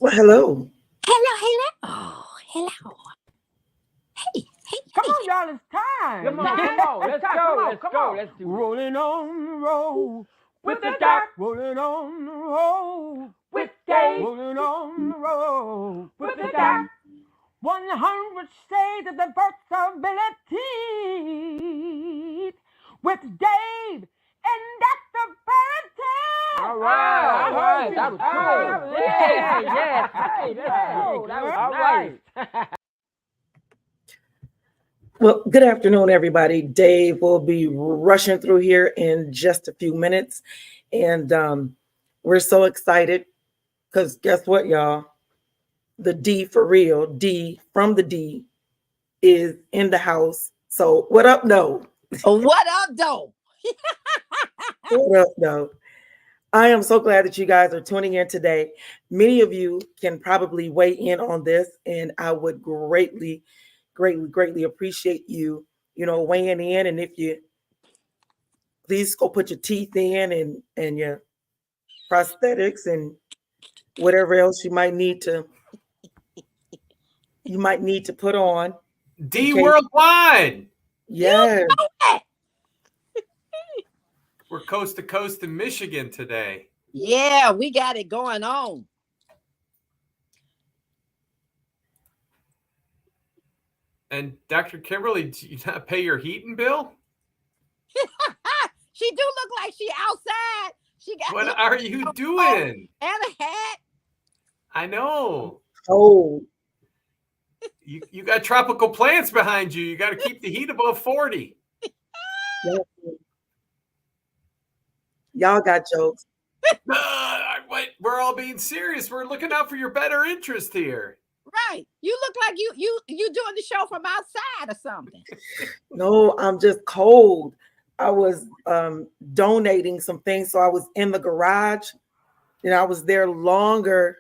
Well, hello. Hello, hello, hello. Hey, hey, Come hey. on, y'all, it's time. Come on, come on, let's go, let's go, let's do this. Rolling on the road With with the the doc, doc. Rolling on the road, with Dave, rolling on the road with with the the doc. doc. 100 shades of diversibility with Dave and Dr. All Bertie. right, I all heard right, you. that was I heard good. you. Yeah, yeah, Hey, hey, let's yeah. go. That was All nice. Well, good afternoon, everybody. Dave will be rushing through here in just a few minutes. And we're so excited because guess what, y'all? The D for real, D from the D is in the house. So, what up, no? What up, though? What up, no? I am so glad that you guys are tuning in today. Many of you can probably weigh in on this, and I would greatly appreciate you, weighing in. And if you please go put your teeth in and your prosthetics and whatever else you might need to put on in D case. Worldwide. You Yeah. know that. We're coast to coast in Michigan today. Yeah, we got it going on. And Dr. Kimberly, do you not pay your heating bill? She do look like she outside. She got What look, are you a coat doing? and a hat. I know. Oh, You got tropical plants behind you. You got to keep the heat above 40. y'all, y'all got jokes. We're all being serious. We're looking out for your better interest here. Right. You look like you doing the show from outside or something. No, I'm just cold. I was donating some things, so I was in the garage, and I was there longer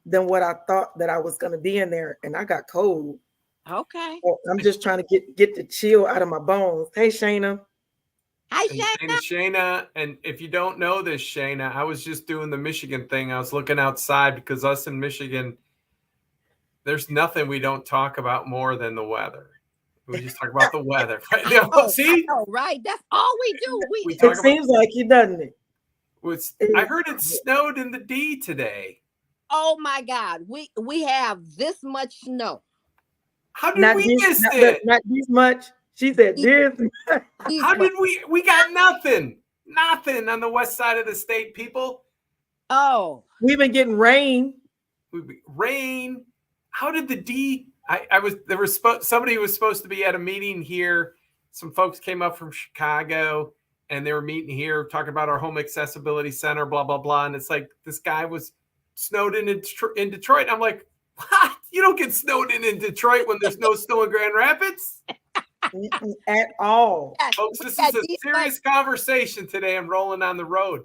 than what I thought that I was going to be in there, and I got cold. Okay. So I'm just trying to get the chill out of my bones. Hey, Shayna. Hi, And Shayna. Shayna, and if you don't know this, Shayna, I was just doing the Michigan thing. I was looking outside because us in Michigan, there's nothing we don't talk about more than the weather. We just talk about the weather. Right? I See, know, right? That's all we do. we It talk about. seems like it, doesn't it? I It- heard it snowed in the D today. Oh my God, we have this much snow. How did Not we this, miss not, look, it? not this much. She said These, this. these How much. did we got nothing? Nothing on the west side of the state, people. Oh, We've been getting rain. Rain. How did the D? I was there was somebody was supposed to be at a meeting here. Some folks came up from Chicago and they were meeting here talking about our home accessibility center, blah blah blah. And it's like this guy was snowed in Detroit. I'm like, what? You don't get snowed in Detroit when there's no snow in Grand Rapids, At all. folks. we This got is a these much. serious conversation today. I'm rolling on the road,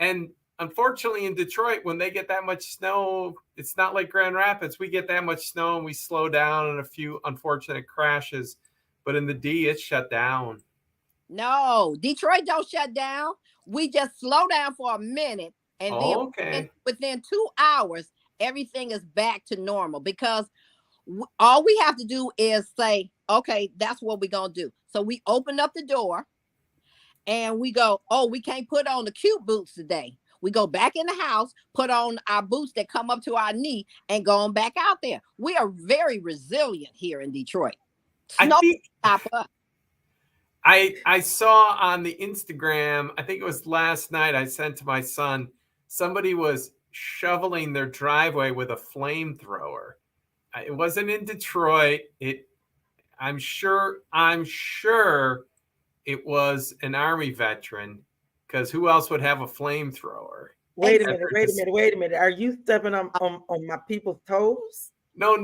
and unfortunately in Detroit, when they get that much snow, it's not like Grand Rapids. We get that much snow and we slow down and a few unfortunate crashes. But in the D, it's shut down. No, Detroit don't shut down. We just slow down for a minute, and then Oh, okay. within 2 hours, everything is back to normal because all we have to do is say, okay, that's what we're gonna do. So we open up the door and we go, oh, we can't put on the cute boots today. We go back in the house, put on our boots that come up to our knee, and go on back out there. We are very resilient here in Detroit. I Snow think stop us. I saw on the Instagram, I think it was last night, I sent to my son, somebody was shoveling their driveway with a flamethrower. It wasn't in Detroit. I'm sure it was an army veteran, because who else would have a flamethrower? Wait a Exactly. minute, wait a minute, wait a minute. Are you stepping on my people's toes? No.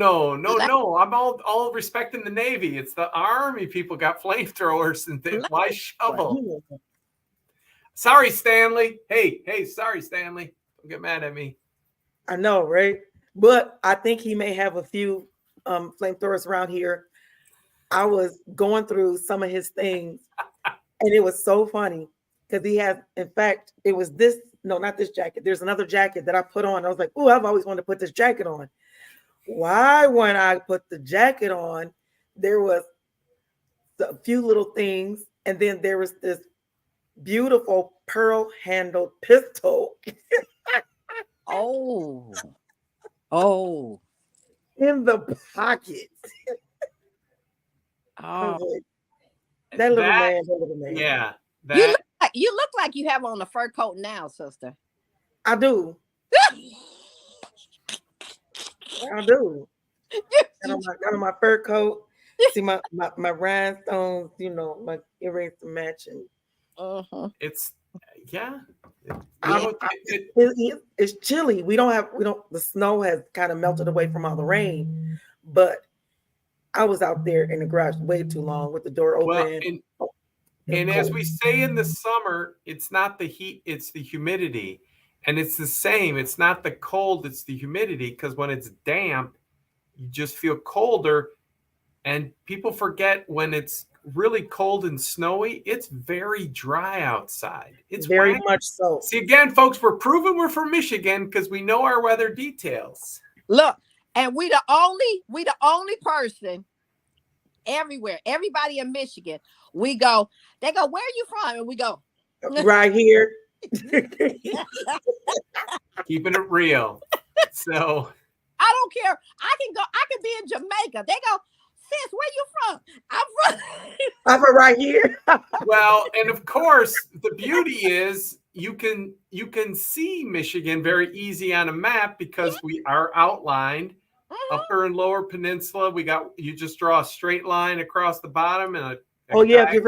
I'm all respecting the Navy. It's the Army people got flamethrowers, and why Well, shovel? Sorry, Stanley. Hey, sorry, Stanley. Don't get mad at me. I know, right? But I think he may have a few flamethrowers around here. I was going through some of his things, and it was so funny because he has. In fact, it was this no, not this jacket. There's another jacket that I put on. I was like, oh, I've always wanted to put this jacket on. Why, when I put the jacket on, there was a few little things, and then there was this beautiful pearl handled pistol Oh. Oh. in the pocket. I was Oh. like, that little man, that little man. Yeah. You look like you have on a fur coat now, sister. I do. I do. Got on my fur coat. See my rhinestones, my earrings to match, and It's yeah. It's chilly. The snow has kind of melted away from all the rain, but I was out there in the garage way too long with the door open. Well, and as we say in the summer, it's not the heat, it's the humidity. And it's the same. It's not the cold, it's the humidity, because when it's damp, you just feel colder. And people forget when it's really cold and snowy, it's very dry outside. It's very wacky. Much so. See, again, folks, we're proving we're from Michigan because we know our weather details. Look, and we the only person everywhere. Everybody in Michigan, they go, where are you from? And we go, right here. Keeping it real. So I don't care. I can be in Jamaica. They go, sis, where you from? I'm from right here. well, and of course, the beauty is you can see Michigan very easy on a map because we are outlined. Upper and lower peninsula. You just draw a straight line across the bottom and if you're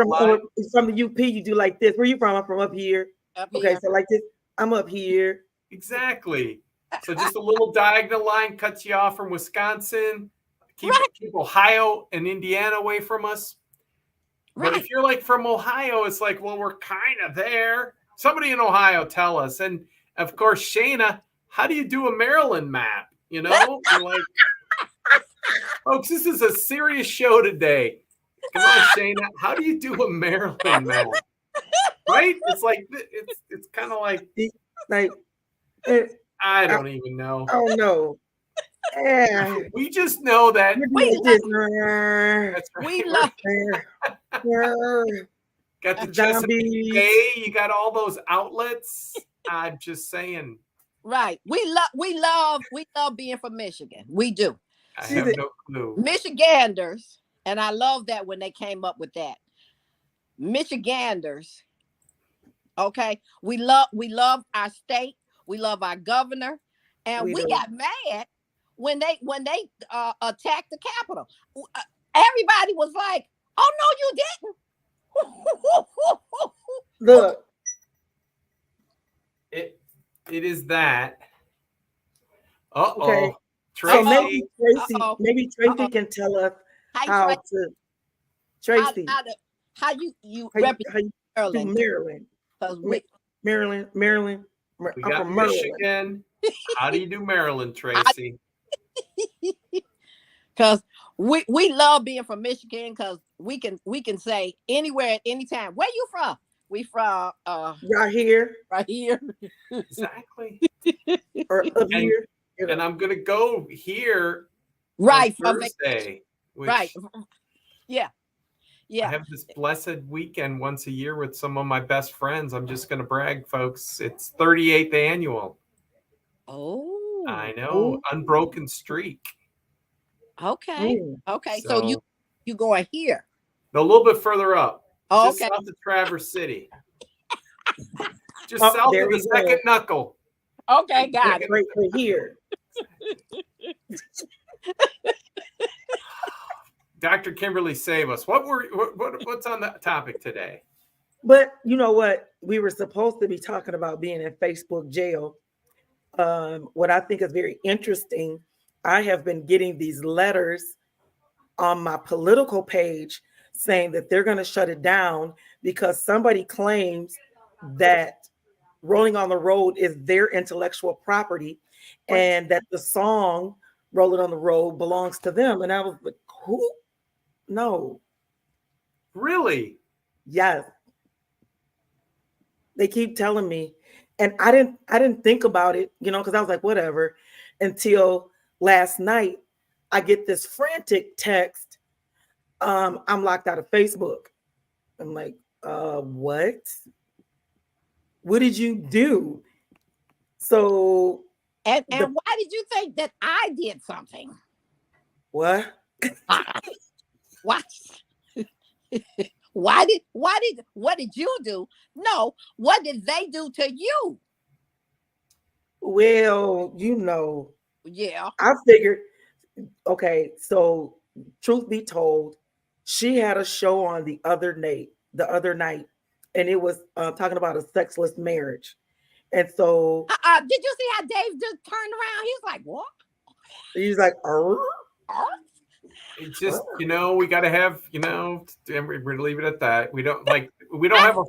from the UP, you do like this. Where you from? I'm from up here. Okay, so like this, I'm up here. Exactly. So just a little diagonal line cuts you off from Wisconsin. Keep Ohio and Indiana away from us. Right. But if you're like from Ohio, it's like, well, we're kind of there. Somebody in Ohio tell us. And of course, Shayna, how do you do a Maryland map? You're like, folks, this is a serious show today. Come on, Shayna, how do you do a Maryland map? Right? It's like it's kind of like I don't even know. Oh no. We just know that we love got the Chesapeake Bay, you got all those outlets. I'm just saying. Right. We love being from Michigan. We do. I have no clue. Michiganders, and I love that when they came up with that. Michiganders. Okay. We love our state. We love our governor. And we got mad when they attacked the Capitol. Everybody was like, "Oh no, you didn't." Look, it is that. Okay. Tracy. So maybe Tracy can tell us how to. Tracy, how you represent Maryland? Maryland. We got Michigan. How do you do Maryland, Tracy? Because we love being from Michigan because we can say anywhere at any time. Where you from? We from right here. Right here. Exactly. Or up here. And I'm gonna go here right on Thursday. Right. Yeah. I have this blessed weekend once a year with some of my best friends. I'm just gonna brag, folks. It's 38th annual. Oh, I know. Unbroken streak. Okay. Okay. So you going here? No, a little bit further up. Oh, just south of Traverse City. Just south of the second knuckle. Okay, got it. Right here. Dr. Kimberly, save us. What's on the topic today? But you know what? We were supposed to be talking about being in Facebook jail. What I think is very interesting, I have been getting these letters on my political page saying that they're going to shut it down because somebody claims that Rolling on the Road is their intellectual property and that the song Rolling on the Road belongs to them. And I was like, who? No. Really? Yes. They keep telling me. And I didn't think about it, because I was like, whatever, until last night I get this frantic text. I'm locked out of Facebook. I'm like, what? What did you do? So And the why did you think that I did something? what? Why? What did you do? No, what did they do to you? Well, Yeah. I figured, okay, so truth be told, she had a show on the other night, and it was talking about a sexless marriage. And so Did you see how Dave just turned around? He's like, what? he's like, "Arr, Huh? It's just, we got to have, and we're going to leave it at that. We don't have a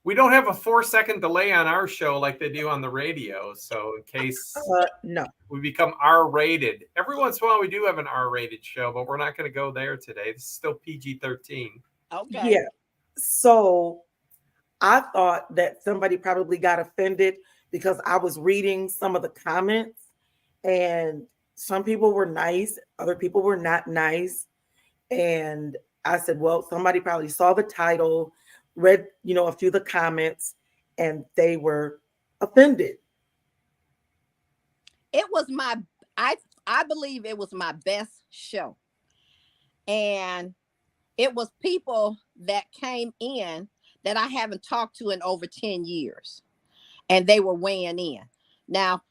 4-second delay on our show like they do on the radio. So in case no. we become R-rated, every once in a while we do have an R-rated show, but we're not going to go there today. This is still PG-13. Okay. Yeah. So I thought that somebody probably got offended because I was reading some of the comments, and some people were nice, other people were not nice. And I said, well, somebody probably saw the title, read, a few of the comments, and they were offended. It was I believe it was my best show. And it was people that came in that I haven't talked to in over 10 years. And they were weighing in. Now,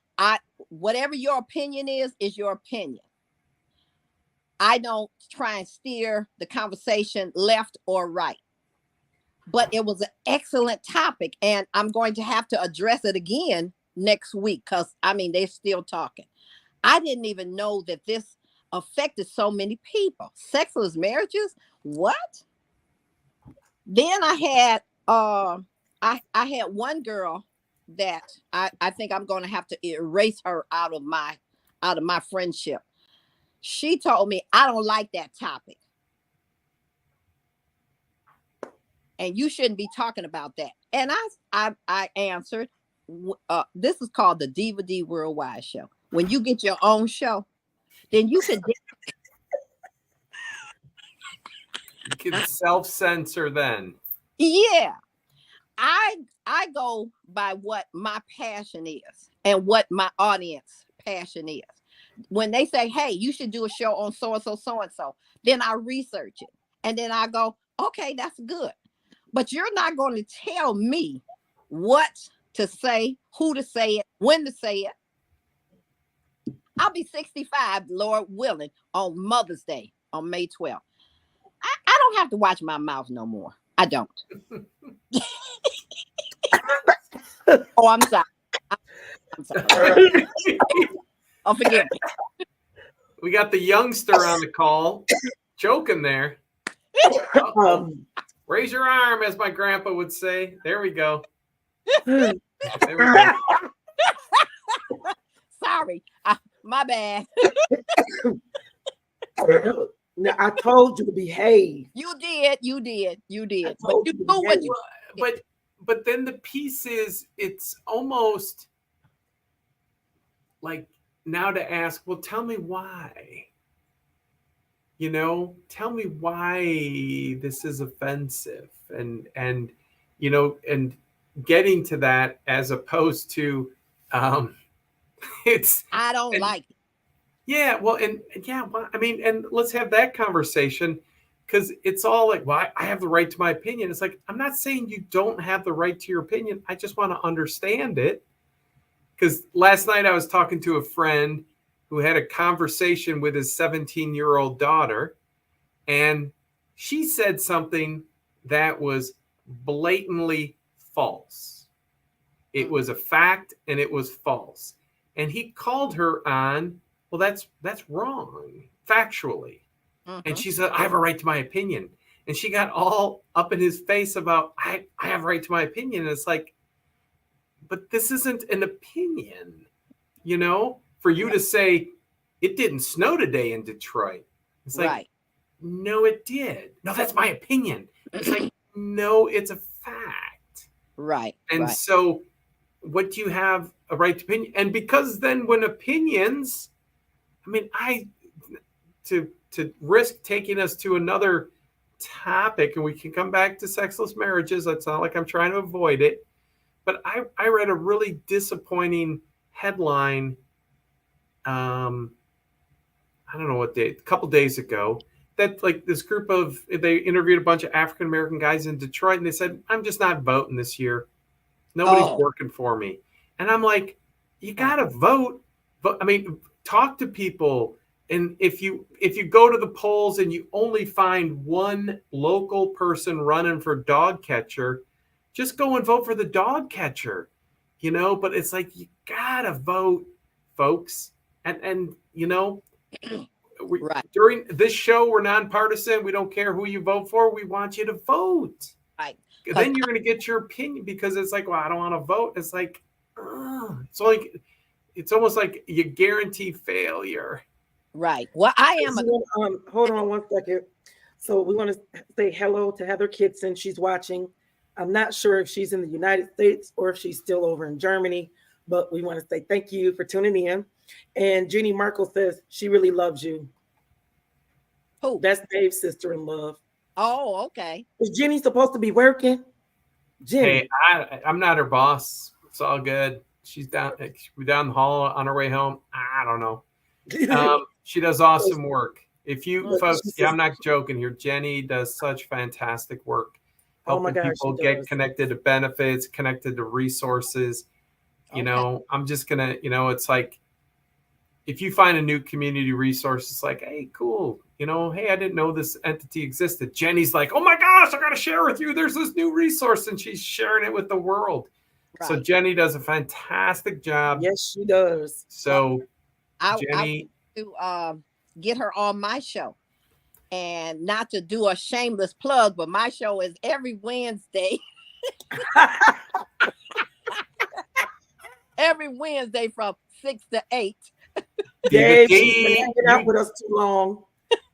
whatever your opinion is your opinion. I don't try and steer the conversation left or right. But it was an excellent topic, and I'm going to have to address it again next week because, they're still talking. I didn't even know that this affected so many people. Sexless marriages? What? Then I had I had one girl that I think I'm going to have to erase her out of my friendship. She told me, I don't like that topic. And you shouldn't be talking about that. And I answered, this is called the Diva D Worldwide Show. When you get your own show, then you can self-censor then. Yeah. I go by what my passion is and what my audience passion is. When they say, hey, you should do a show on so-and-so, then I research it. And then I go, okay, that's good. But you're not going to tell me what to say, who to say it, when to say it. I'll be 65, Lord willing, on Mother's Day on May 12th. I don't have to watch my mouth no more. I don't. Oh, I'm sorry. I'm sorry. Oh, forgive me. We got the youngster on the call, joking there. Raise your arm, as my grandpa would say. There we go. There we go. Sorry, my bad. Now, I told you to behave. You did. But you knew told you to what behave. you. But then the piece is, it's almost like now to ask, well, tell me why. Tell me why this is offensive, and and getting to that, as opposed to it's I don't like it. Yeah, well, and let's have that conversation, because it's all like, well, I have the right to my opinion. It's like, I'm not saying you don't have the right to your opinion. I just want to understand it. Because last night I was talking to a friend who had a conversation with his 17-year-old daughter, and she said something that was blatantly false. It was a fact, and it was false. And he called her on, well, that's wrong, factually. And she said, I have a right to my opinion. And she got all up in his face about, I have a right to my opinion. And it's like, but this isn't an opinion, for you to say it didn't snow today in Detroit. It's like, Right. No, it did. No, that's my opinion. It's like, no, it's a fact. Right. And right. so what do you have a right to opinion? And because then when opinions, I mean, to risk taking us to another topic, and we can come back to sexless marriages. It's not like I'm trying to avoid it, but I read a really disappointing headline. I don't know what day, a couple days ago, that like this group of, they interviewed a bunch of African American guys in Detroit, and they said, I'm just not voting this year. Nobody's working for me. And I'm like, you gotta vote. But I mean, talk to people. And if you go to the polls and you only find one local person running for dog catcher, just go and vote for the dog catcher. You know, but it's like, you gotta vote, folks. And you know, Right. during this show, we're nonpartisan. We don't care who you vote for. We want you to vote. Right. Then you're going to get your opinion, because it's like, well, I don't want to vote. It's like, it's almost like you guarantee failure. Right. Well, I am. Hold on one second. So we want to say hello to Heather Kitson. She's watching. I'm not sure if she's in the United States or if she's still over in Germany, but we want to say thank you for tuning in. And Jeannie Markle says she really loves you. Who? That's Dave's sister in love. Oh, okay. Is Jenny supposed to be working? Jenny. Hey, I'm not her boss. It's all good. She's down the hall on her way home. I don't know. She does awesome work. If you folks, I'm not joking here. Jenny does such fantastic work helping people get connected to benefits, connected to resources. You know, I'm just gonna, you know, it's like, if you find a new community resource, it's like, hey, cool. You know, hey, I didn't know this entity existed. Jenny's like, oh my gosh, I got to share with you. There's this new resource, and she's sharing it with the world. Right. So Jenny does a fantastic job. Yes, she does. So Jenny, I want to get her on my show, and not to do a shameless plug, but my show is every Wednesday. Every Wednesday from 6 to 8. Dave, she's been hanging out with us too long.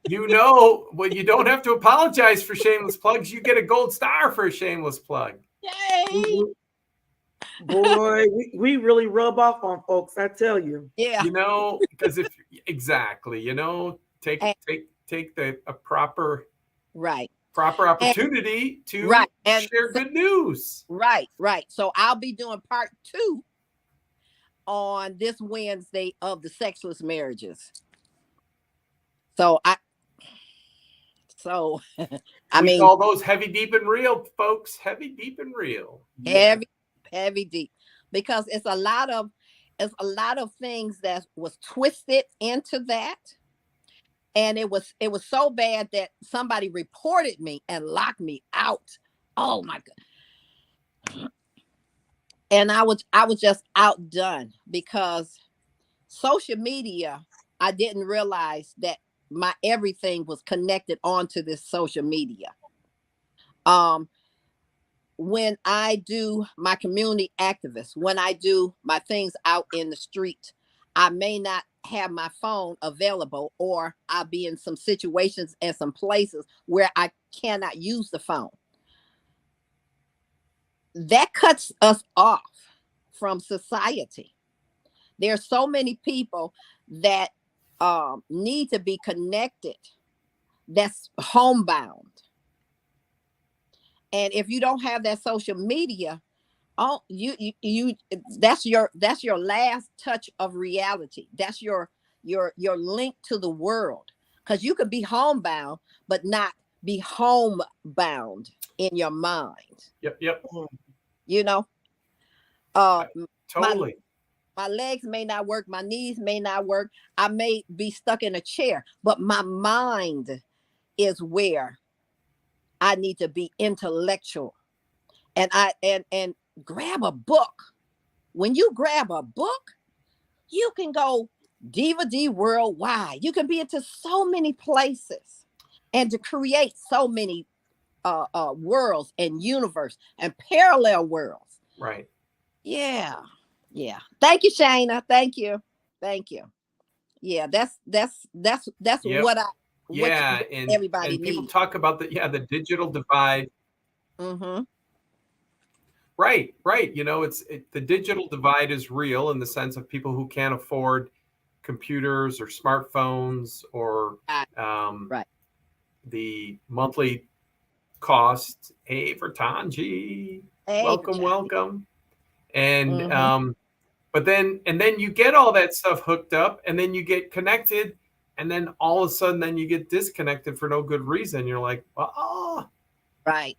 You know, well, you don't have to apologize for shameless plugs. You get a gold star for a shameless plug. Yay! Boy, we really rub off on folks, I tell you. Yeah. You know, because exactly, you know, take the proper opportunity to share good news. Right. So I'll be doing part 2 on this Wednesday of the sexless marriages. So I mean, all those heavy, deep, and real, folks. Heavy, deep, and real. Heavy, deep, because it's a lot of things that was twisted into that, and it was so bad that somebody reported me and locked me out. Oh my God. And I was just outdone, because social media, I didn't realize that my everything was connected onto this social media. When I do my community activists, when I do my things out in the street, I may not have my phone available, or I'll be in some situations and some places where I cannot use the phone. That cuts us off from society. There are so many people that need to be connected, that's homebound. And if you don't have that social media, that's your last touch of reality. That's your link to the world, because you could be homebound but not be homebound in your mind. Yep. You know, totally. My legs may not work, my knees may not work, I may be stuck in a chair, but my mind is where I need to be intellectual. And and grab a book. When you grab a book, you can go Diva D worldwide. You can be into so many places, and to create so many worlds and universe and parallel worlds. Right. Yeah. Thank you, Shayna. Thank you. Yeah, that's yep. what and everybody and people needs. talk about the digital divide. Mm-hmm. Right. The digital divide is real in the sense of people who can't afford computers or smartphones or Right. the monthly cost. Hey, for Tanji, Hey, welcome. And mm-hmm. but then you get all that stuff hooked up, and then you get connected, and then all of a sudden, then you get disconnected for no good reason. You're like, oh, Right.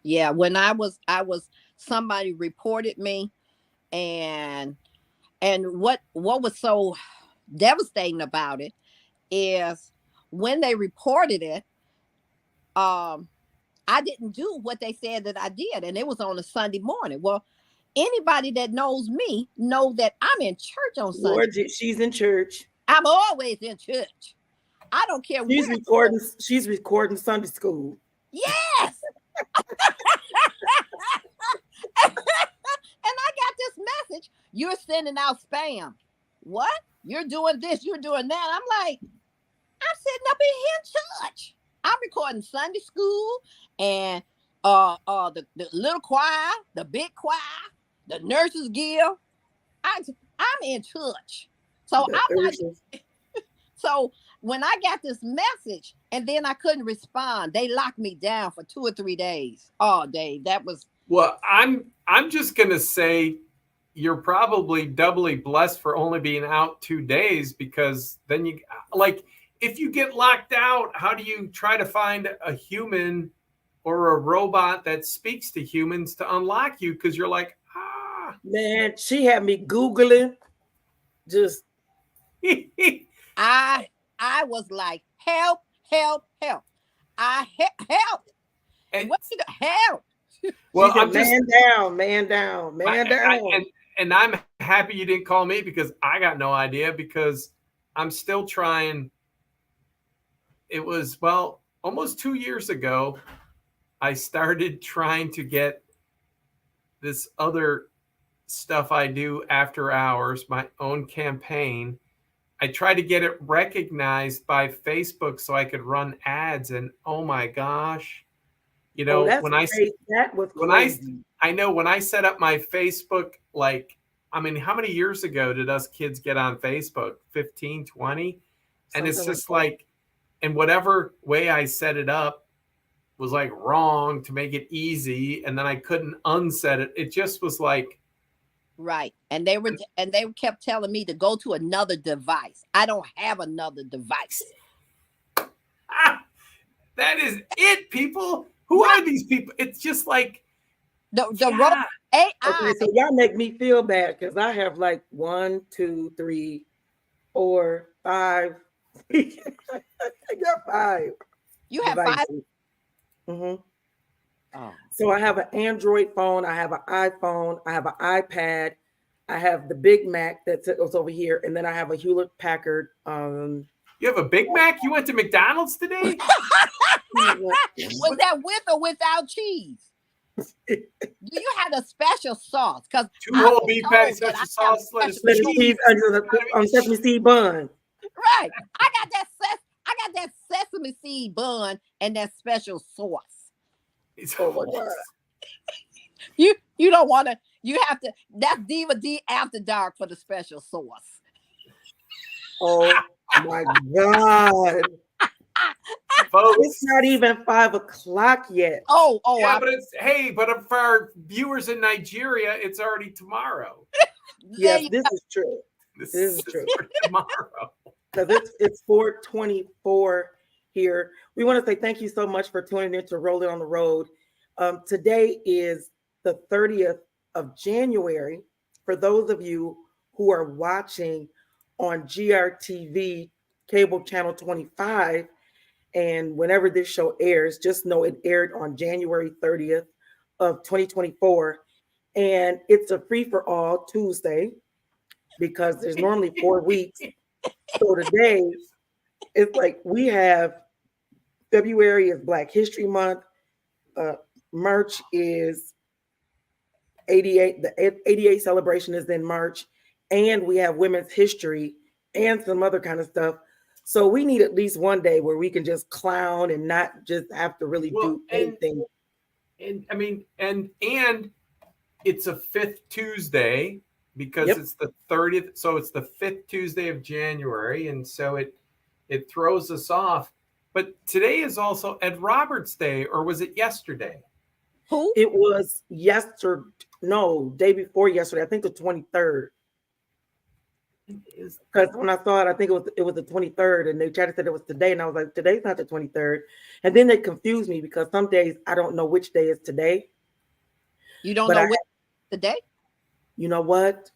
Yeah. When I was somebody reported me, and what was so devastating about it is when they reported it, I didn't do what they said that I did, and it was on a Sunday morning. Well, anybody that knows me know that I'm in church on Sunday. Lord, she's in church. I'm always in church. I don't care She's where. recording. She's recording Sunday school. Yes. And I got this message. You're sending out spam. What? You're doing this. You're doing that. I'm like, I'm sitting up in here in church. I'm recording Sunday school and the little choir, the big choir, the nurses guild. I'm in church. So I'm not. So when I got this message and then I couldn't respond, they locked me down for 2 or 3 days. Oh, Dave, that was. Well, I'm just gonna say you're probably doubly blessed for only being out 2 days, because then you like, if you get locked out, how do you try to find a human or a robot that speaks to humans to unlock you? Because you're like, man, she had me Googling. Just I was like, help. I help. And what you help? Well, I'm just man down. And I'm happy you didn't call me, because I got no idea, because I'm still trying. It was, well, almost 2 years ago, I started trying to get this other stuff I do after hours, my own campaign. I tried to get it recognized by Facebook so I could run ads, and oh my gosh, you know, that was crazy. I know when I set up my Facebook, like, I mean, how many years ago did us kids get on Facebook? 15, 20? And it's just like, and whatever way I set it up was like wrong to make it easy, and then I couldn't unset it. It just was like, right. And they kept telling me to go to another device. I don't have another device. That is it, people. Who are these people? It's just like the AI. Okay, so y'all make me feel bad, because I have like 1, 2, 3, 4, 5. I got 5. You have devices. 5? Mm-hmm. Oh. So I have an Android phone, I have an iPhone, I have an iPad, I have the Big Mac that's over here, and then I have a Hewlett Packard. You have a Big Mac? You went to McDonald's today? Was that with or without cheese? Do you have a special sauce? Because 2 whole beef patties, special sauce, lettuce, cheese on sesame seed bun. Right. I got that sesame seed bun and that special sauce. Oh my God. You don't want to. You have to. That's Diva D after dark for the special sauce. Oh my God. Folks, it's not even 5 o'clock yet. Oh, yeah, but for our viewers in Nigeria, it's already tomorrow. Yes, this is true. This is true. Tomorrow. Because it's 4:24 here. We want to say thank you so much for tuning in to Rolling on the Road. Today is the 30th of January. For those of you who are watching on GRTV cable channel 25, and whenever this show airs, just know it aired on January 30th of 2024. And it's a free-for-all Tuesday, because there's normally 4 weeks. So today, it's like we have February is Black History Month. March is 88. The 88 celebration is in March. And we have Women's History and some other kind of stuff. So we need at least one day where we can just clown and not just have to really do anything. And I mean, and it's a fifth Tuesday because Yep. it's the 30th. So it's the fifth Tuesday of January. And so it throws us off. But today is also Ed Roberts Day, or was it yesterday? Who? It was yesterday. No, day before yesterday. I think the 23rd. Because when I saw it, I think it was the 23rd, and they tried to say it was today, and I was like, today's not the 23rd. And then they confused me because some days I don't know which day is today. You don't But know what today? You know what?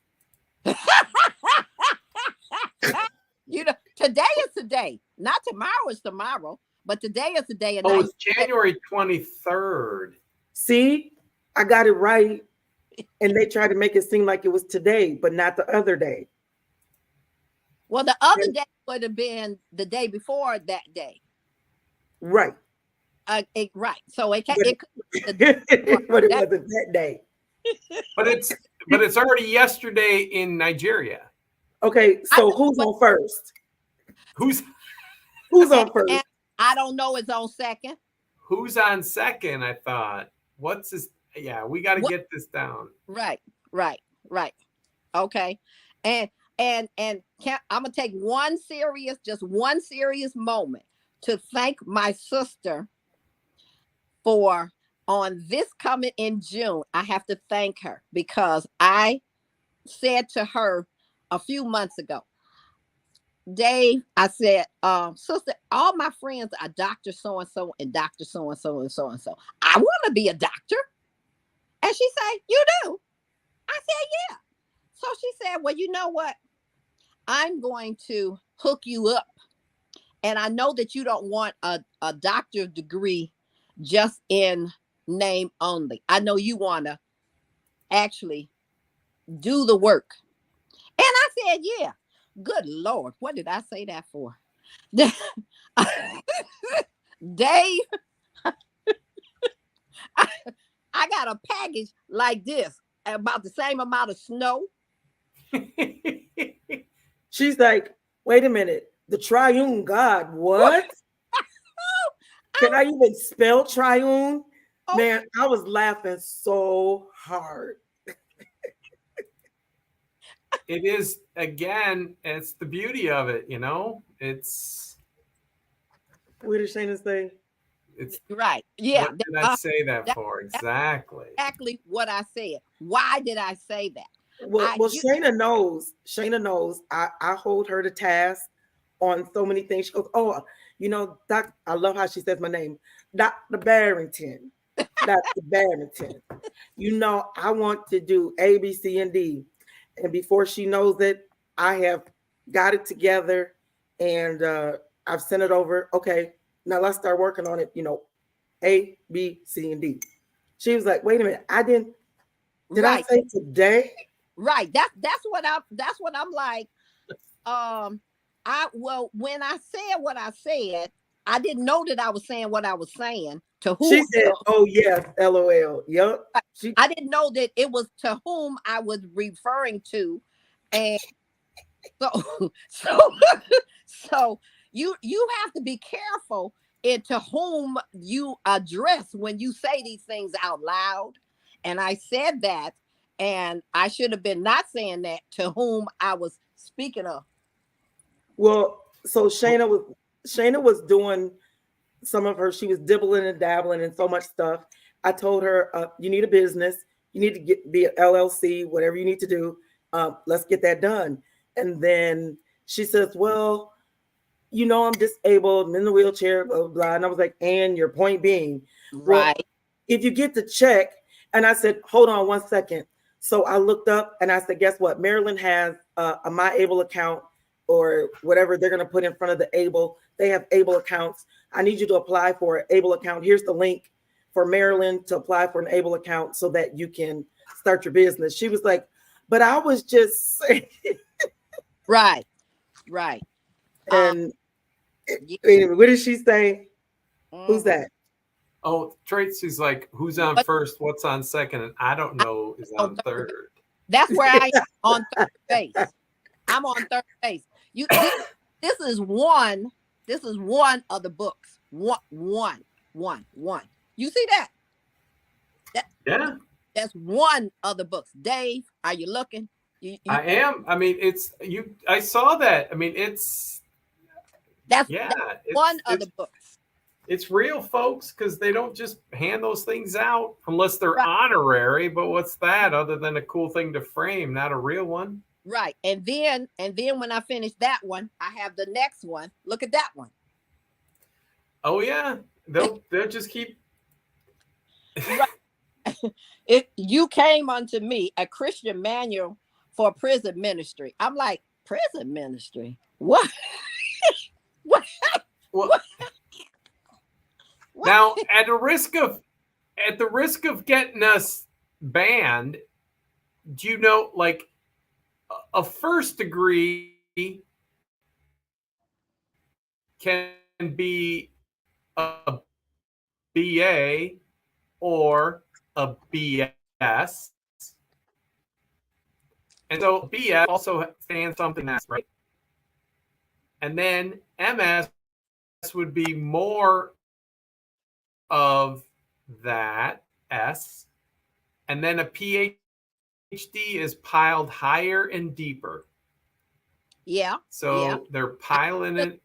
You know, today is today. Not tomorrow is tomorrow, but today is the day. And Oh, it's January 23rd. See, I got it right. And they tried to make it seem like it was today, but not the other day. Well, the other day would have been the day before that day. Right. Right. So it can't. But it wasn't that day. But it's already yesterday in Nigeria. Okay, so who's on first? Who's on first? And I don't know. It's on second. Who's on second? I thought. What's this? Yeah, we got to get this down. Right. Okay. And I'm gonna take just one serious moment to thank my sister for on this coming in June. I have to thank her because I said to her a few months ago, Dave, I said, sister, all my friends are Dr. So-and-so and Dr. So-and-so and so-and-so. I want to be a doctor. And she said, you do? I said, yeah. So she said, well, you know what? I'm going to hook you up. And I know that you don't want a doctorate degree just in name only. I know you want to actually do the work. And I said, yeah. Good Lord, what did I say that for? Dave, I got a package like this, about the same amount of snow. She's like, wait a minute, the triune God, what? Can I even spell triune? Oh. Man, I was laughing so hard. It is, again, it's the beauty of it, you know? It's. What did Shayna say? It's right. Yeah. What did I say that for? Exactly. Exactly what I said. Why did I say that? Well, Shayna knows. Shayna knows. I hold her to task on so many things. She goes, oh, you know, Doc, I love how she says my name. Dr. Barrington. Dr. Barrington. You know, I want to do A, B, C, and D. And before she knows it, I have got it together and I've sent it over. Okay, now let's start working on it. You know, A, B, C, and D. She was like, wait a minute, did I say today? Right. That's what I'm like. When I said what I said, I didn't know that I was saying what I was saying to whom. She said, oh yes, LOL. Yep. I didn't know that it was to whom I was referring to. And so you have to be careful to whom you address when you say these things out loud. And I said that, and I should have been not saying that to whom I was speaking of. Well, so Shayna was doing some of her, she was dibbling and dabbling in so much stuff. I told her, you need a business, you need to be an LLC, whatever you need to do. Let's get that done. And then she says, well, you know, I'm disabled, I'm in the wheelchair, blah, blah, blah. And I was like, and your point being, right. Well, if you get the check, and I said, hold on 1 second. So I looked up and I said, guess what? Maryland has a My Able account or whatever they're going to put in front of the Able. They have Able accounts. I need you to apply for an Able account. Here's the link for Maryland to apply for an Able account so that you can start your business. She was like, but I was just saying. Right. And anyway, what did she say? Who's that? Oh, Tracy's like, who's on first? What's on second? And I don't know is on third. That's where I am on third base. I'm on third base. This is one of the books. One. You see that? Yeah, That's one of the books. Dave, are you looking? I am. I mean, it's you. I saw that. I mean, it's that's it's, one of the books. It's real, folks, because they don't just hand those things out unless they're Right. honorary. But what's that other than a cool thing to frame, not a real one? Right. And then when I finish that one, I have the next one. Look at that one. Oh yeah, they'll just keep. If you came unto me, a Christian manual for prison ministry. I'm like, prison ministry? What? What? Well, What? now at the risk of getting us banned, do you know, like, a first degree can be a BA or a BS. And so BS also stands something else, right? And then MS would be more of that S. And then a PhD is piled higher and deeper. Yeah. So they're piling it.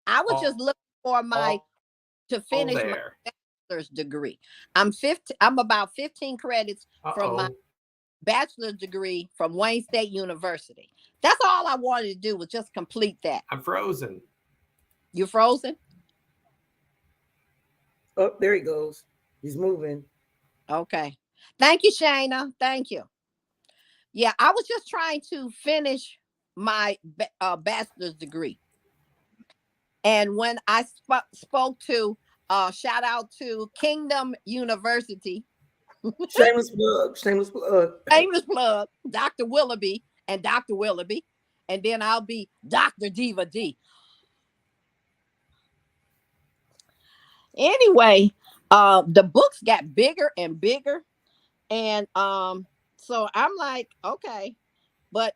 I was just looking for to finish my bachelor's degree. I'm about 15 credits from my bachelor's degree from Wayne State University. That's all I wanted to do was just complete that. I'm frozen. You frozen? Oh, there he goes. He's moving. Okay. Thank you, Shayna. Thank you. Yeah, I was just trying to finish my bachelor's degree. And when I spoke to, shout out to Kingdom University. Shameless plug. Shameless plug. Shameless plug. Dr. Willoughby and Dr. Willoughby. And then I'll be Dr. Diva D. Anyway, the books got bigger and bigger. And so I'm like, okay. But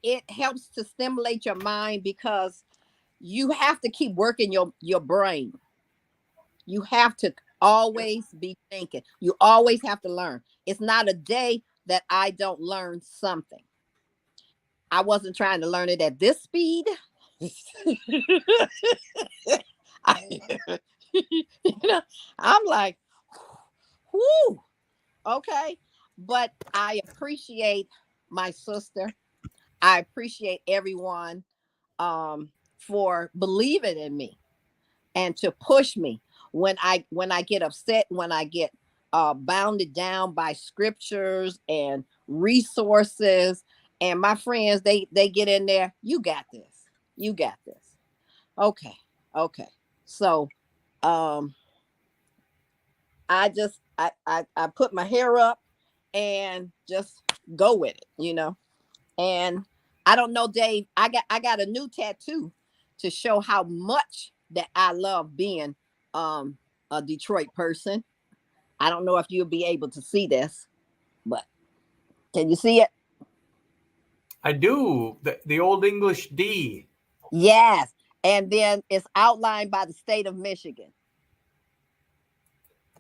it helps to stimulate your mind because you have to keep working your brain. You have to always be thinking. You always have to learn. It's not a day that I don't learn something. I wasn't trying to learn it at this speed. I'm like, whoo, okay. But I appreciate my sister. I appreciate everyone for believing in me and to push me when I get upset, when I get bounded down by scriptures and resources. And my friends, they get in there. You got this. You got this. Okay. So I just I put my hair up and just go with it, And I don't know, Dave, I got a new tattoo to show how much that I love being a Detroit person. I don't know if you'll be able to see this, but can you see it? I do. The Old English D. Yes. And then it's outlined by the state of Michigan.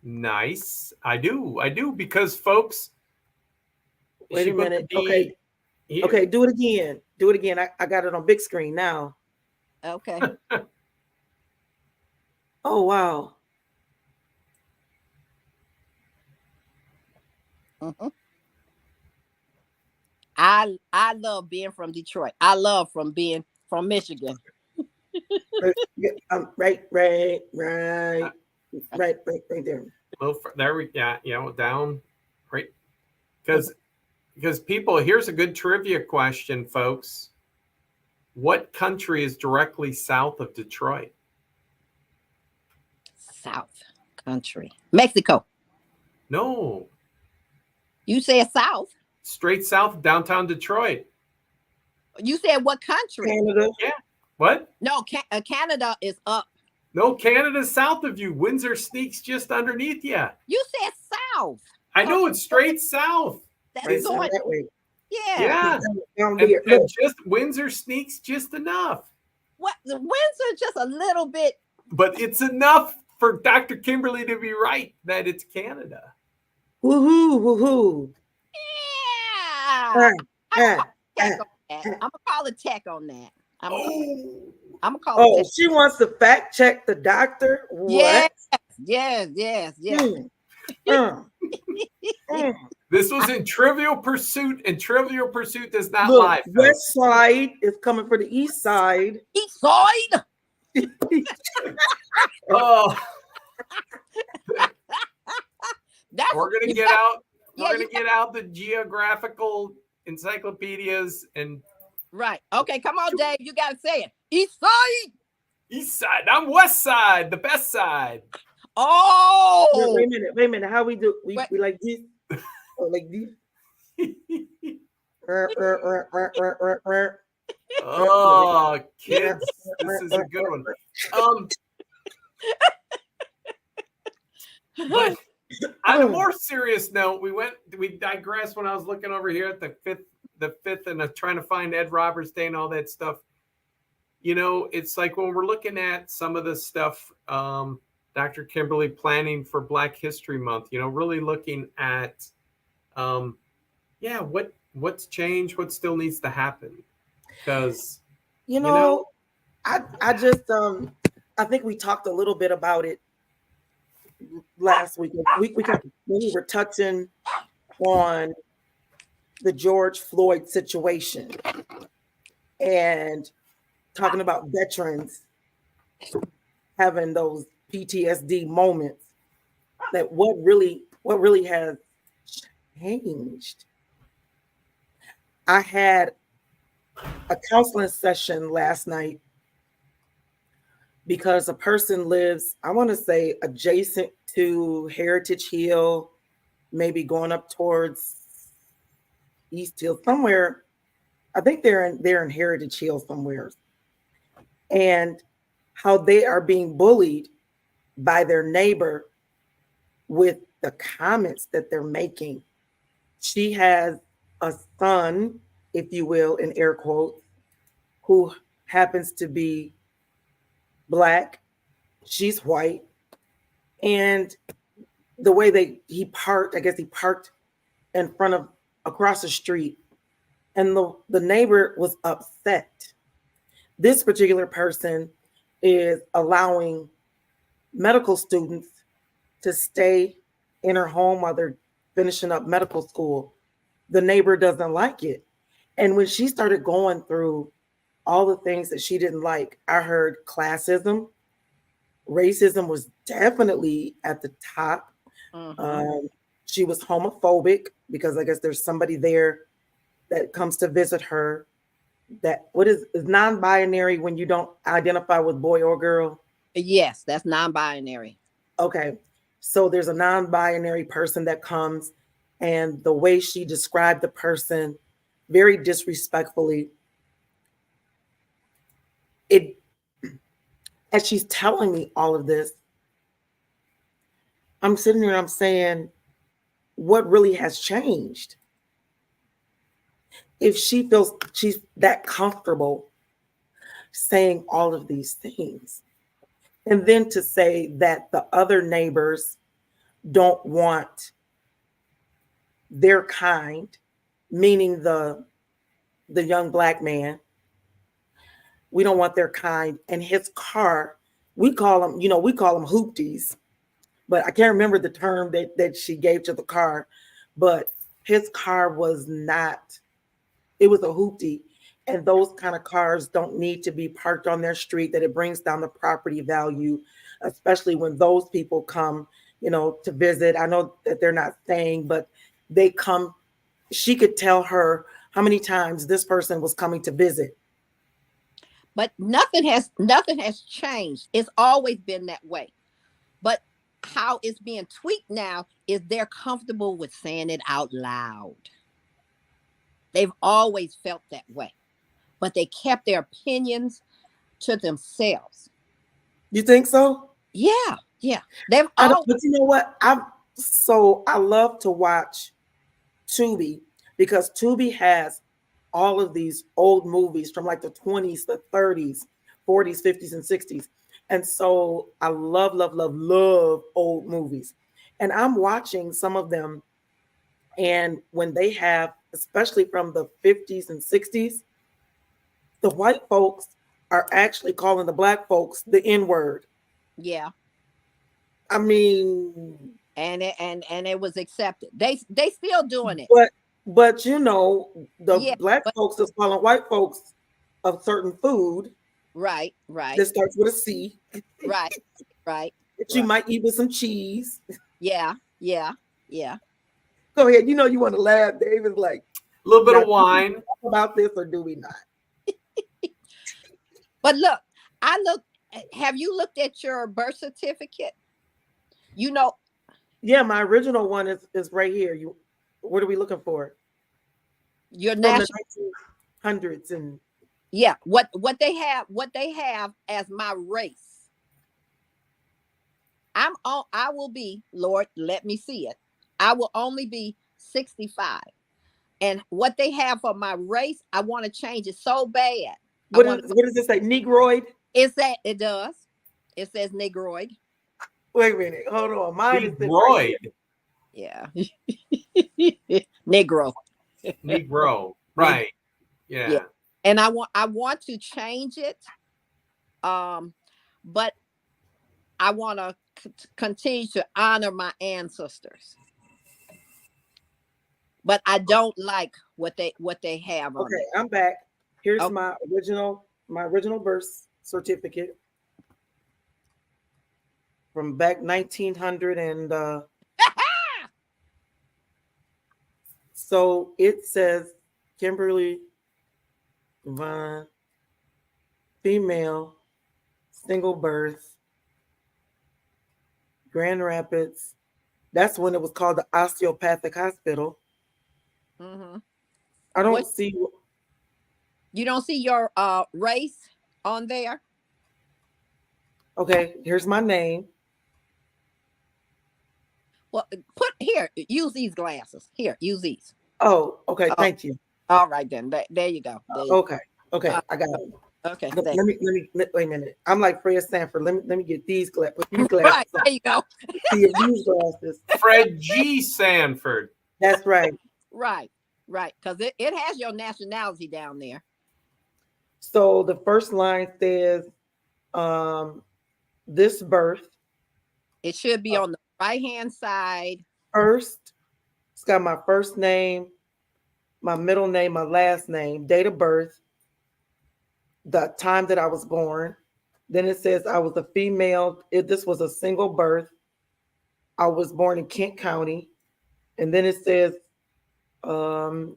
Nice. I do because, folks. Wait a minute. Okay. Here. Okay, do it again. Do it again. I got it on big screen now. Okay. Oh, wow. Mm-hmm. I love being from Detroit. I love being from Michigan. Right there. Well, there we down right because people, here's a good trivia question, folks. What country is directly south of Detroit? South country. Mexico. No. You said south. Straight south of downtown Detroit. You said what country? Canada. Yeah. What? No, Canada is up. No, Canada's south of you. Windsor Sneaks just underneath you. You said south. I know, it's straight south. That's going that way. Yeah. And just Windsor Sneaks just enough. What? The Windsor just a little bit. But it's enough for Dr. Kimberly to be right that it's Canada. Woohoo, woohoo. Yeah. Ah, I'm ah, gonna call a tech on that. I'm gonna Oh, call a Oh, tech. she wants to fact check the doctor? Yes, What? yes. Mm, mm, mm. this was in Trivial Pursuit, and Trivial Pursuit does not Look, lie, West folks. Side is coming for the East Side. East side. Oh, That's we're gonna you get got- out. yeah, We're gonna you get out the geographical encyclopedias and right. Okay, come on, Dave. You gotta say it. East side. East Side. I'm West Side, the best side. Oh, Wait a minute. How we do? We What? like this or like this? Oh, kids, this is a good one. But on a more serious note, we digressed when I was looking over here at the fifth, and trying to find Ed Roberts Day and all that stuff. You know, it's like when we're looking at some of the stuff, Dr. Kimberly planning for Black History Month, you know, really looking at, what's changed, what still needs to happen. Because, I just I think we talked a little bit about it last week. We were touching on the George Floyd situation and talking about veterans having those PTSD moments, that what really has changed. I had a counseling session last night because a person lives, I want to say, adjacent to Heritage Hill, maybe going up towards East Hill, somewhere. I think they're in Heritage Hill somewhere. And how they are being bullied by their neighbor with the comments that they're making. She has a son, if you will, in air quotes, who happens to be Black. She's white. And the way he parked, I guess he parked in front of, across the street, and the neighbor was upset. This particular person is allowing medical students to stay in her home while they're finishing up medical school. The neighbor doesn't like it. And when she started going through all the things that she didn't like, I heard classism, racism was definitely at the top. She was homophobic because I guess there's somebody there that comes to visit her that is non-binary when you don't identify with boy or girl. yes, that's non-binary. Okay, so there's a non-binary person that comes, and the way she described the person very disrespectfully, as she's telling me all of this, I'm sitting here, I'm saying, what really has changed? If she feels she's that comfortable saying all of these things, and then to say that the other neighbors don't want their kind, meaning the young Black man, we don't want their kind, and his car, we call them hoopties, but I can't remember the term that she gave to the car, but his car was not, it was a hoopty. And those kind of cars don't need to be parked on their street, that it brings down the property value, especially when those people come, to visit. I know that they're not staying, but they come. She could tell her how many times this person was coming to visit. But nothing has changed. It's always been that way. But how it's being tweaked now is they're comfortable with saying it out loud. They've always felt that way, but they kept their opinions to themselves. You think so? Yeah. They've but you know what? I love to watch Tubi, because Tubi has all of these old movies from like the 20s, the 30s, 40s, 50s, and 60s. And so I love, love, love, love old movies. And I'm watching some of them. And when they have, especially from the 50s and 60s, the white folks are actually calling the black folks the N word. Yeah. I mean, And it was accepted. They still doing it. but you know, the Yeah. black But folks is calling white folks a certain food right, that right, starts with a C right, right, that you right. might eat with some cheese. Yeah, yeah, yeah. Go ahead. You know you want to laugh. David's like, A little bit now, of wine. talk about this or do we not? But look, have you looked at your birth certificate? You know, Yeah, my original one is right here. What are we looking for? your From the national, 1900s and yeah, what they have as my race. I will be, Lord, let me see it. I will only be 65. And what they have for my race, I want to change it so bad. I want to, what does it say? Negroid? it's that it does. It says Negroid. Wait a minute. Hold on. Mine is sitting right here. Negroid. Yeah. Negro. Negro. Negro. Right. Yeah. Yeah. And I want to change it. But I want to continue to honor my ancestors. But I don't like what they have on Okay, there. I'm back. Here's Oh, my original birth certificate from back 1900 and so it says Kimberly Vaughn, female, single birth, Grand Rapids. That's when it was called the Osteopathic Hospital. mm-hmm. I don't What, see. you don't see your race on there? Okay, here's my name. Well, put here. Use these glasses. Here, use these. Oh, okay. Oh, Thank you. all right then. There you go. There you Okay, go. okay. I got it. Okay. Let Thank me wait a minute. I'm like Fred Sanford. Let me get these put these you. glasses Right. on. There you go. See if these glasses. Fred G. Sanford. That's right. Right. Right. Because it has your nationality down there. So the first line says, um, this birth It should be on the right hand side. first. It's got my first name, my middle name, my last name, date of birth, the time that I was born. Then it says I was a female. This was a single birth. I was born in Kent County. And then it says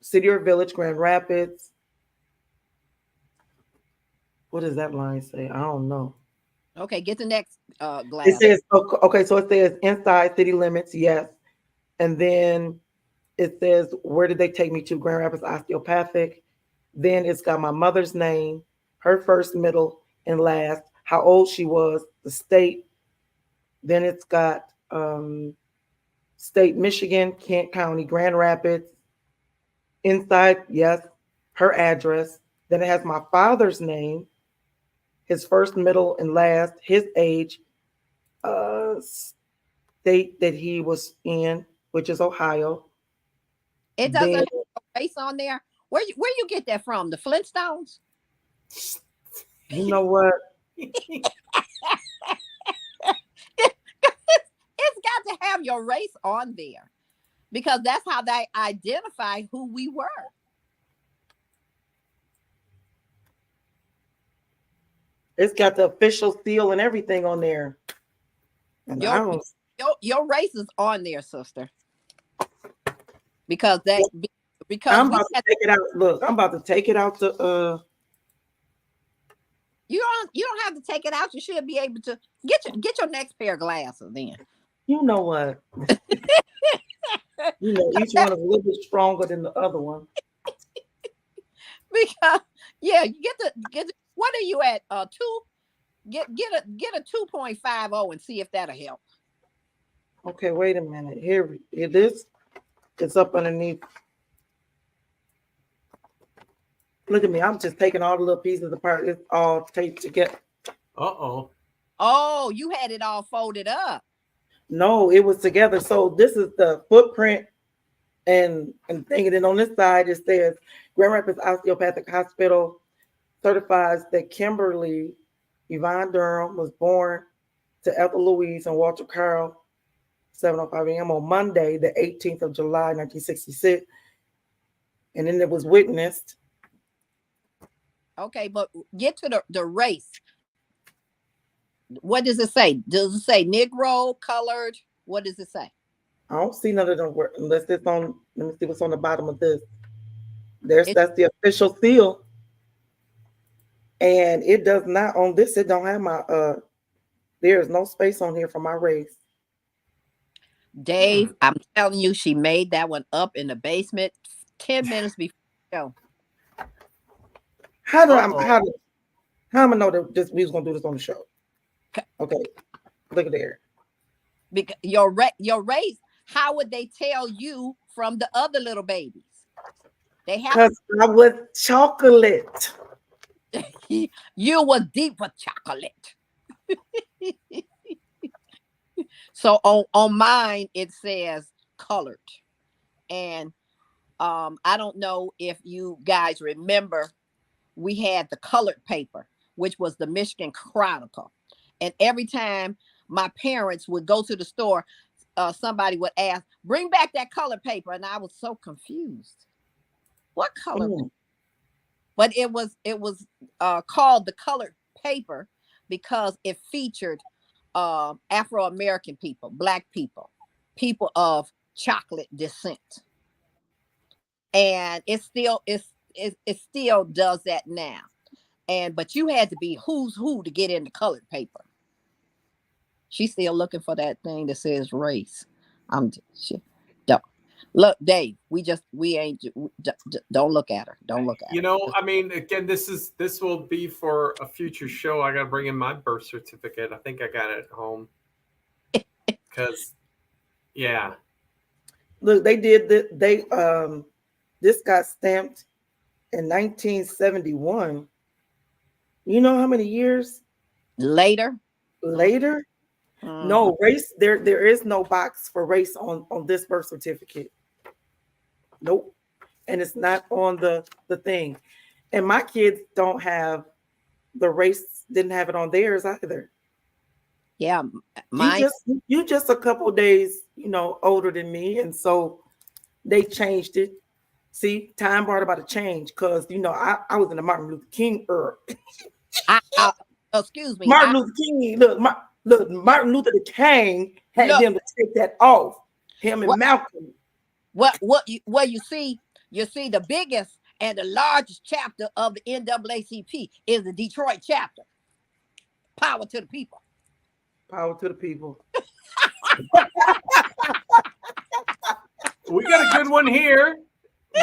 city or village, Grand Rapids. What does that line say? I don't know. Okay. Get the next It glass. says, okay, so it says inside city limits, yes. And then it says, where did they take me to? Grand Rapids Osteopathic. Then it's got my mother's name, her first, middle, and last, how old she was, the state. Then it's got state Michigan, Kent County, Grand Rapids. Inside, yes, her address. Then it has my father's name, his first, middle, and last, his age, state that he was in, which is Ohio. It doesn't Then have a race on there. Where you get that from? The Flintstones? you know what? It's got to have your race on there because that's how they identify who we were. It's got the official seal and everything on there. And I Your don't. your race is on there, sister. Because that because I'm we about to had, take it out. Look, I'm about to take it out to. you don't have to take it out. You should be able to get your next pair of glasses then. You know what? You know, each one is a little bit stronger than the other one. Because yeah, you get the, what are you at? 2? Get a 2.50 and see if that'll help. Okay, wait a minute. Here it is. It's up underneath. Look at me. I'm just taking all the little pieces apart. It's all taped together. Uh-oh. Oh, you had it all folded up. No, it was together. So this is the footprint and thinking it on this side. It says Grand Rapids Osteopathic Hospital certifies that Kimberly Yvonne Durham was born to Ethel Louise and Walter Carl 7:05 a.m. on Monday, the 18th of July, 1966. And then it was witnessed. Okay, but get to the race. What does it say? Does it say Negro, colored? What does it say? I don't see none of them unless it's on. Let me see what's on the bottom of this. It- That's the official seal. And it does not on this, it don't have my there is no space on here for my race. Dave, I'm telling you, she made that one up in the basement 10 minutes before the show. How am I gonna know that we was gonna do this on the show? Okay, look at there. Because your race, how would they tell you from the other little babies? They have Because I was chocolate. you was deep for chocolate. So on mine it says colored. And I don't know if you guys remember, we had the colored paper, which was the Michigan Chronicle. And every time my parents would go to the store, somebody would ask, bring back that colored paper. And I was so confused. What color? But it was called the colored paper because it featured Afro-American people, Black people, people of chocolate descent. And it still does that now. But you had to be who's who to get in the colored paper. She's still looking for that thing that says race. Don't look, Dave. Don't look at her. Don't look at her. You know, I mean, again, this will be for a future show. I got to bring in my birth certificate. I think I got it at home. Because, yeah. Look, they did that. This got stamped in 1971. You know how many years later? No race. There is no box for race on this birth certificate. Nope. And it's not on the thing. And my kids don't have the race, didn't have it on theirs either. Yeah. You just a couple days, older than me. And so they changed it. See, time brought about a change because, I was in the Martin Luther King era. Excuse me. Martin Luther King, look, Martin Luther King had them to take that off. Him and Malcolm. What you see the biggest and the largest chapter of the NAACP is the Detroit chapter. Power to the people. Power to the people. We got a good one here.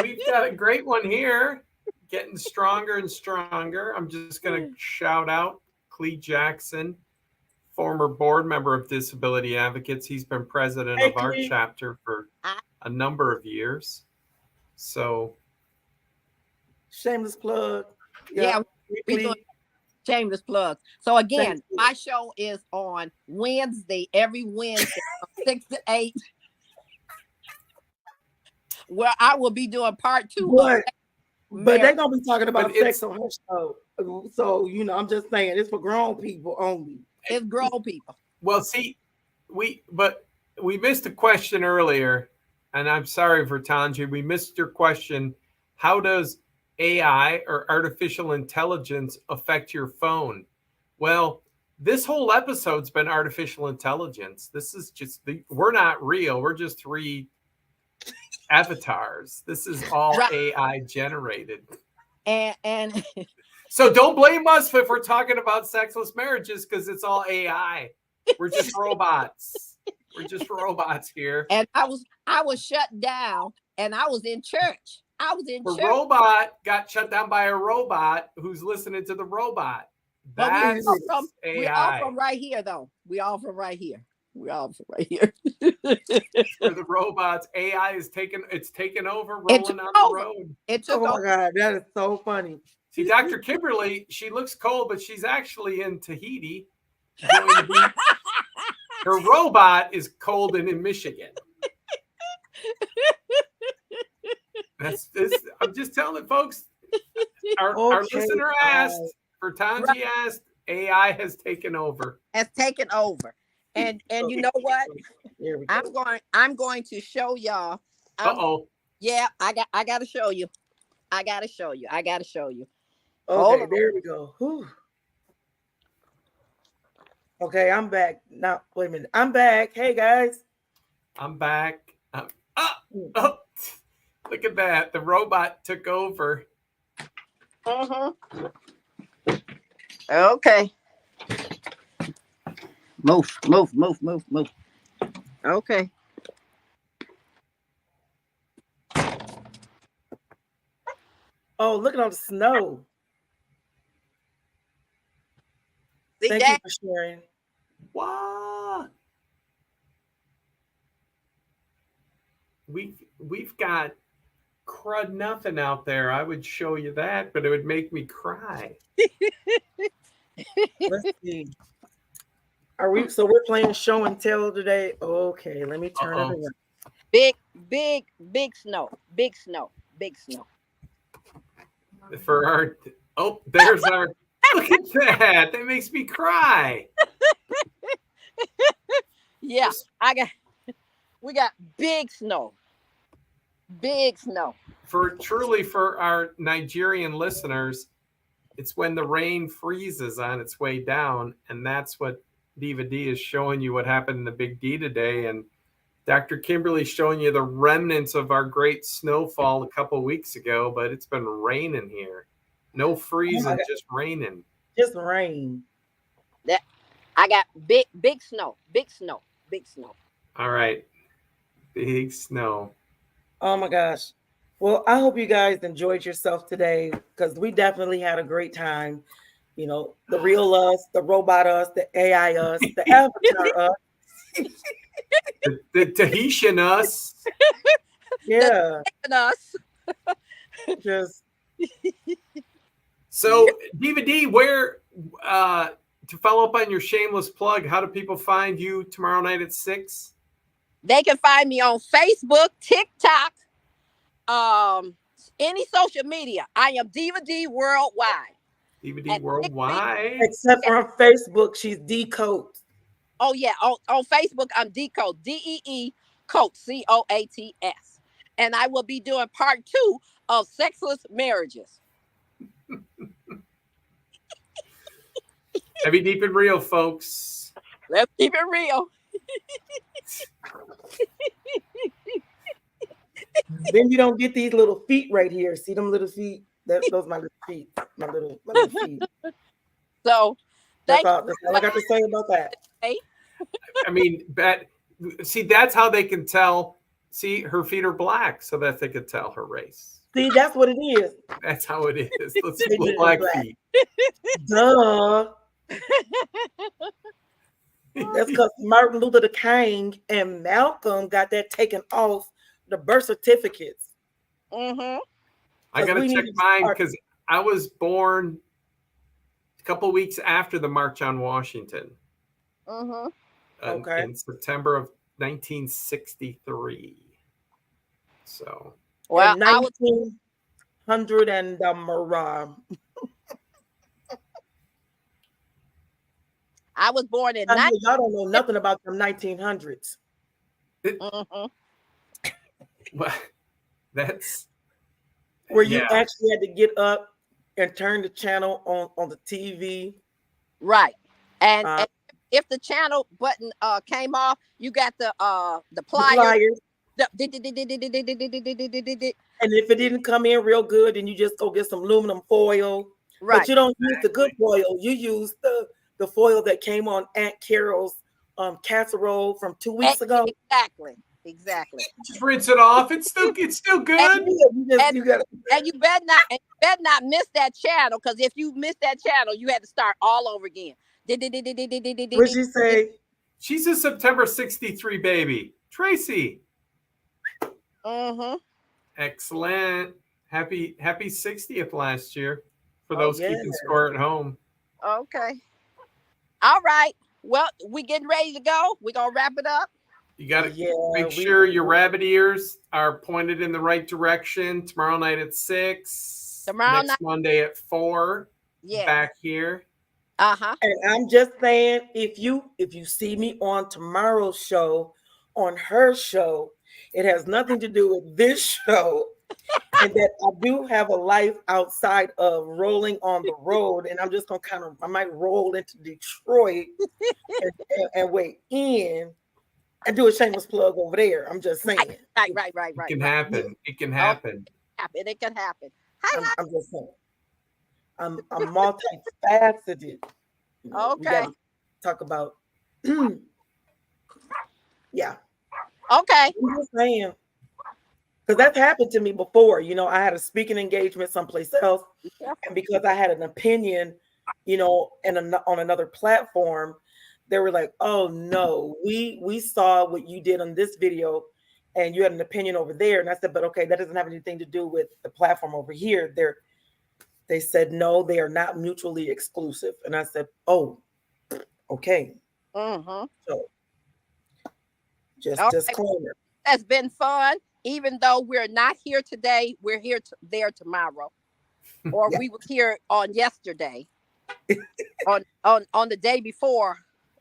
We've got a great one here. Getting stronger and stronger. I'm just going to shout out Clee Jackson, former board member of Disability Advocates. He's been president of our chapter for a number of years. So, shameless plug. Yeah, we doing shameless plugs. So again, my show is on Wednesday, every Wednesday from 6 to 8. Where I will be doing part 2 of but they're gonna be talking about sex on her show. So I'm just saying it's for grown people only. It's grown people. Well, see, we missed a question earlier, and I'm sorry for Tanji. We missed your question. How does AI or artificial intelligence affect your phone? Well, this whole episode's been artificial intelligence. This is just we're not real. We're just 3 avatars. This is all AI generated. And so don't blame us if we're talking about sexless marriages because it's all AI. We're just robots. We're just robots here. And I was shut down and I was in church. The robot got shut down by a robot who's listening to the robot. That's AI. We all from right here, though. We all from right here. For the robots, AI is taking over, rolling on the road. Oh my God, that is so funny. See, Dr. Kimberly, she looks cold, but she's actually in Tahiti. going to be. Her robot is cold and in Michigan. That's this. I'm just telling folks. Our listener asked, Vertanji asked, AI has taken over. Has taken over. And you know what? Here we go. I'm going to show y'all. Yeah, I gotta show you. I gotta show you. Okay, there we go. Whew. Okay, I'm back. Now, wait a minute. I'm back. Hey, guys. I'm back. Look at that. The robot took over. Okay. Move. Okay. Oh, look at all the snow. See Thank that? you for sharing. Wow. We've got crud nothing out there. I would show you that, but it would make me cry. Let's see. So we're playing show and tell today. Okay, let me turn it around. Big snow. For our there's our look at that. That makes me cry. Yeah, we got big snow. For our Nigerian listeners, it's when the rain freezes on its way down, and that's what Diva D is showing you what happened in the Big D today. And Dr. Kimberly showing you the remnants of our great snowfall a couple weeks ago, but it's been raining here. No freezing, just raining. Just rain. I got big snow. All right. Big snow. Oh my gosh. Well, I hope you guys enjoyed yourself today because we definitely had a great time. You know, the real us, the robot us, the AI us, the avatar us. The Tahitian us. Yeah. Us. Just so Diva D, where to follow up on your shameless plug, how do people find you tomorrow night at 6? They can find me on Facebook, TikTok, any social media. I am Diva D Worldwide. Diva D Worldwide. Except for on Facebook, she's Decode. Oh yeah, on Facebook I'm Decode, DEE Coates, COATS, and I will be doing part 2 of Sexless Marriages. Heavy, deep, and real, folks. Let's keep it real. Then you don't get these little feet right here. See them little feet? Those are my little feet. My little feet. So that's all I got to say about that. I mean, see, that's how they can tell. See, her feet are black, so that they could tell her race. See, that's what it is. That's how it is. Let's see black feet. Duh. That's because Martin Luther King and Malcolm got that taken off the birth certificates. Mm-hmm. I gotta check mine because I was born a couple weeks after the March on Washington. Mm-hmm. Okay. In September of 1963. So. Well, 1900 and I was born in. Y'all don't know nothing about them 1900s. Mm-hmm. Well, that's where you actually had to get up and turn the channel on the TV. Right. And if the channel button came off, you got the pliers. And if it didn't come in real good, then you just go get some aluminum foil. Right. But you don't use the good foil. You use the foil that came on Aunt Carol's casserole from 2 weeks ago. Exactly. Just rinse it off. It's still good. And you better not miss that channel, because if you miss that channel, you had to start all over again. What'd she say? She's a September 63 baby. Tracy. Mm-hmm. Excellent. Happy 60th last year for those keeping score at home. Okay. All right. Well, we getting ready to go. We're gonna wrap it up. You got to Yeah, make sure your rabbit ears are pointed in the right direction. Tomorrow night at 6. Tomorrow Next night. Monday at 4. Yeah. Back here. Uh-huh. and I'm just saying, if you see me on tomorrow's show, on her show, it has nothing to do with this show. And that I do have a life outside of rolling on the road, and I'm just gonna I might roll into Detroit and wait in and do a shameless plug over there. I'm just saying. Right. It can happen. It can happen. It can happen. I'm just saying. I'm multifaceted. We Okay. gotta talk about. Yeah. Okay. I'm just saying. Because that's happened to me before. I had a speaking engagement someplace else, and because I had an opinion, on another platform, they were like, "Oh no, we saw what you did on this video, and you had an opinion over there." And I said, "But okay, that doesn't have anything to do with the platform over here." They said, "No, they are not mutually exclusive." And I said, "Oh, okay." Mm-hmm. So, just Okay. disclaimer. That's been fun. Even though we're not here today, we're there tomorrow, or we were here on yesterday, on the day before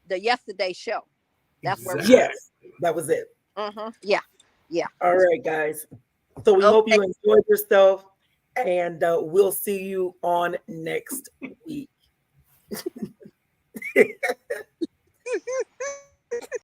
the yesterday show. That's where. Yes, that was it. Mm-hmm. Yeah. All right, guys. So we hope you enjoyed yourself, and we'll see you on next week.